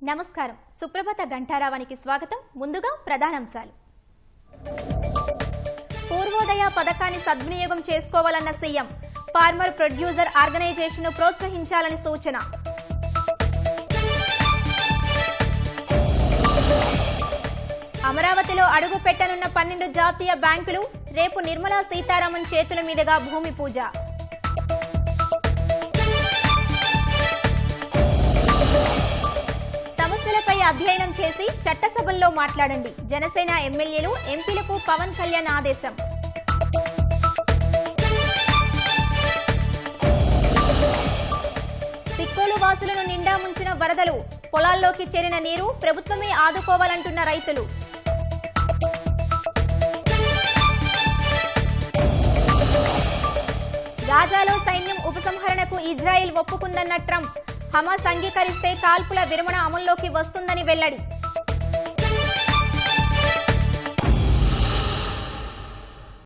నమస్కారం. సుప్రభాత గంటారావానికి స్వాగతం. ముందుగా ప్రధానాంశాలు. పూర్వోదయ పథకాన్ని సద్వినియోగం చేసుకోవాలన్న సీఎం. ఫార్మర్ ప్రొడ్యూసర్ ఆర్గనైజేషన్ ప్రోత్సహించాలని సూచన. అమరావతిలో అడుగు పెట్టనున్న 12 జాతీయ బ్యాంకులు. రేపు నిర్మలా సీతారామన్ చేతుల మీదుగా భూమి పూజ. సమస్యలపై అధ్యయనం చేసి చట్టసభల్లో మాట్లాడండి. జనసేన ఎమ్మెల్యేలు, ఎంపీలకు పవన్ కళ్యాణ్ ఆదేశం. తిక్కోలు వాసులను నిండా ముంచిన వరదలు. పొలాల్లోకి చేరిన నీరు. ప్రభుత్వమే ఆదుకోవాలంటున్న రైతులు. గాజాలో సైన్యం ఉపసంహరణకు ఇజ్రాయెల్ ఒప్పుకుందన్న ట్రంప్. హమాస్ అంగీకరిస్తే కాల్పుల విరమణ అమల్లోకి వస్తుందని వెల్లడి.